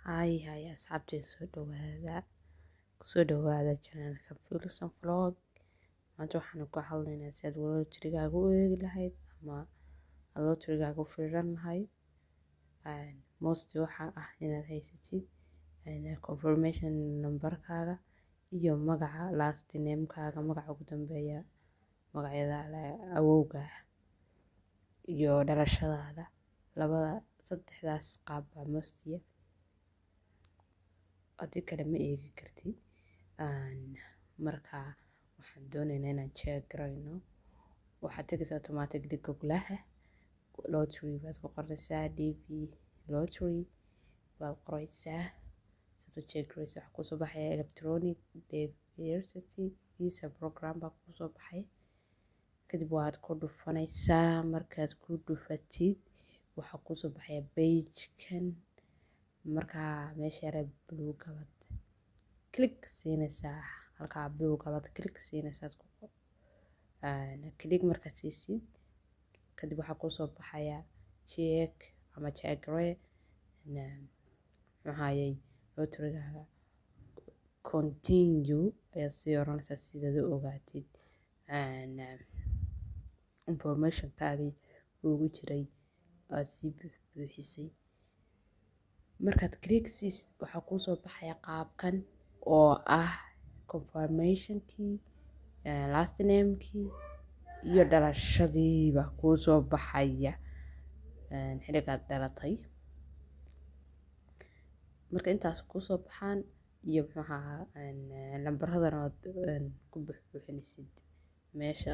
Hay asxaabtay soo dhawaada channelka Philosophy Vlog. Maanta waxaan ku hadlaynaa si aad lotterygaaga u eegi lahayd ama aad lotterygaaga u fiiran lahayd. Most waxaa ah inaad haysatid confirmation numberkaaga iyo magaca last name-kaaga, magaca ugu dambeeya magacyada awowga iyo dhalashadaada. Saddexdaas qaab baa mostiya. Adi kale ma eegi kartid. Marka waxaan doonaynaa inaan check garayno. Waxaad tagaysaa automatically Google-ha lottery baad ku qoraysaa, DV lottery baad qoraysaa. Sidoo check garaysaa waxa kusoo baxaya electronic diversity visa program baa kusoo baxay. Kadib waad ku dhufanaysaa. Markaad ku dhufatid waxa kusoo baxaya page-kan. Markaa meesha yara blue gabad click siinaysaa, halkaa blue gabad click siinaysaa click markaad siisid kadib waxa kusoo baxaya check ama check gray maxaayay lotterygaaga continue ayaa sii oranaysaa sidaad u ogaatid information-kaagii ugu jiray aad sii buuxisay. Markaad click siisid waxa kusoo baxaya qaabkan oo ah confirmation-kii, last name-kii iyo dhalashadiiba kusoo baxaya xiligaad dhalatay. Marka intaas kusoo baxaan iyo lambaradana waad ku buuxinaysid meesha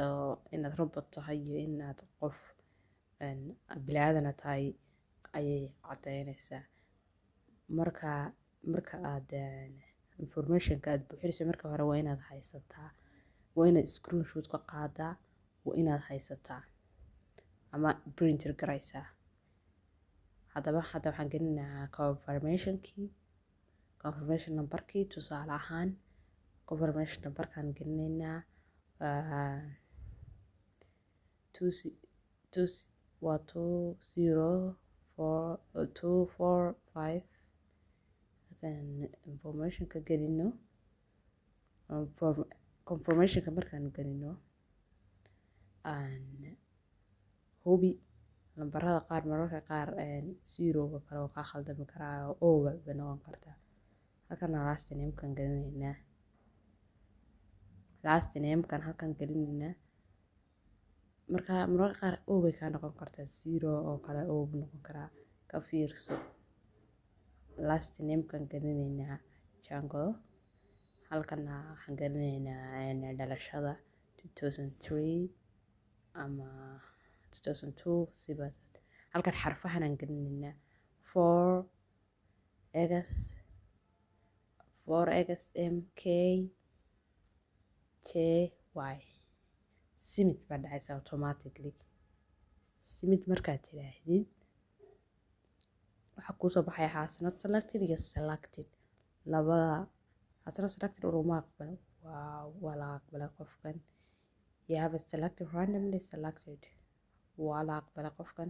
inaad robot tahay iyo inaad qof bini'aadan tahay ayay cadaynaysaa. Marka aad information-ka aad buuxinayso marka hore waa inaad haysataa, waa inaad screenshot ka qaadaa, waa inaad haysataa ama printer garaysaa. Hadda waxaan gelinayaa confirmation numberkii tusaale ahaan confirmation numberkaan gelinaynaa waa 20425 information-ka gelino. Confirmation-ka markaan gelino hubi lambarada qaar mararka qaar zero-ga kale oo ka khaldami karaa oo ba noqon kartaa. Halkan last name-kan gelinaynaa. Last name-kan halkan gelinaynaa. Mararka qaar bay ka noqon kartaa zero oo kale oo noqon karaa ka fiirso. Last name-kan gelinaynaa Jango. Halkan waxaan gelinaynaa dhalashada 2003 ama 2002 sibaad. Halkan xarfahan aan gelinaynaa 4XMK JY. Simit baa dhacaysa automatically. Simit markaad tidhaahdid waxa kusoo baxaya has not selected iyo selected. Labada has not selected uma aqbalo waa la aqbalay qofkan. You have selected randomly selected waa la aqbalay qofkan.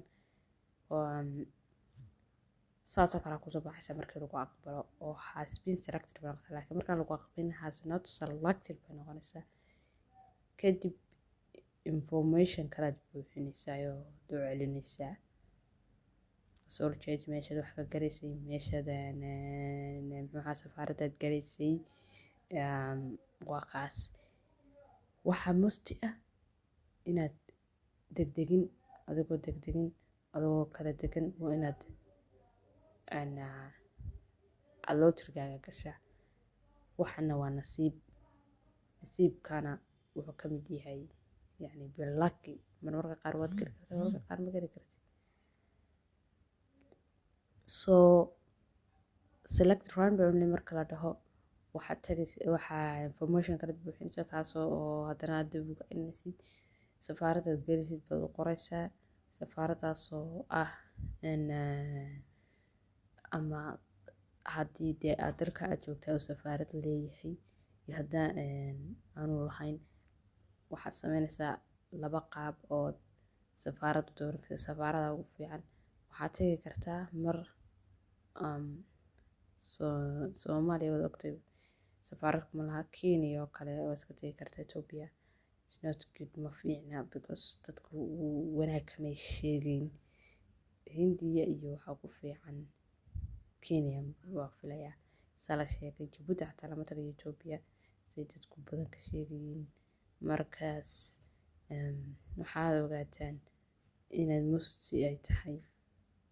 Saasoo kale kusoo baxaysa markii lagu aqbalo oo has been selected baa noqonaysa. Laakiin markaan lagu aqbalin has not selected baa noqonaysaa. Kadib information kalaad buuxinaysaa oo celinaysaa. soo jeed meeshaad wax ka galaysay meeshaad safaaradaad galaysay waa kaas. Waxaa musti ah inaad degdegin adigoo kala degan waa inaad lotterygaaga gashaa. Waxana waa nasiibkana wuxuu ka mid yahay yani lucky mararka qaar waad gali kartaa mararka qaar ma gali kartid. So select randomly marka la dhaho waxaa information kala buuxinaysaa kaasoo oo haddana aad dib ugu celinaysid. Safaaradaad gelisid baad u qoraysaa. Safaaradaasoo ah ama haddii dee aad dalka aad joogtaa oo safaarad leeyahay iyo haddaan aanu lahayn waxaad samaynaysaa laba qaab oo safaarad dooranaysa. Safaarada ugu fiican waxaad tagi kartaa mar Soomaaliya waad ogtay safaarad kuma laha. Kenya oo kale waa iska tagi kartaa. Ethiopia it's not good, ma fiicna because dadku wanaag kamay sheegin. Hindiya iyo waxaa ku fiican Kenya waa filayaa saa la sheegay. Jabuuti xataa lama tagayo Ethiopia say dadku badan ka sheegayiin. Markaas waxaad ogaataan inaad musti ay tahay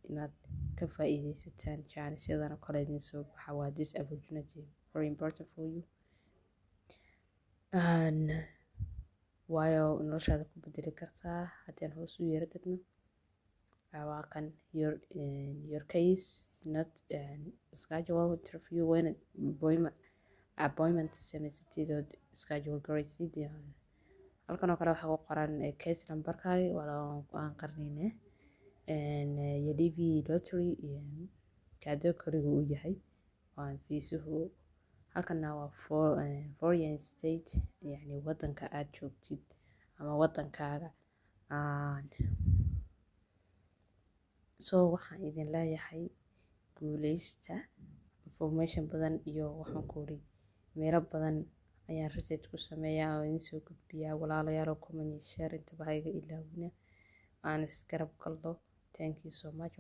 inaad ka faa'iidaysataan jaanisyadana kale idin soo baxa. Waa this opportunity very important for you and waayo noloshaada ku bedeli kartaa haddii aan hoos u yara degno. Waa kan your case is not schedule interview when appointment samaysatid oo schedule garaysid. Halkan oo kale waxaa ku qoran case numberkaaga waan qarnine iyo DV lottery kaadoo korigu u yahay waan fiisuhu. Halkana waa foreign state yani wadanka aad joogtid ama wadankaaga waxaan idin leeyahay guuleysta. Information badan iyo waxaan ku uri meelo badan ayaan research ku sameeyaa oo idin soo gudbiyaa. Walaalayaal comment iyo share intaba hayga ilaawina aan isgarab galno. Thank you so much.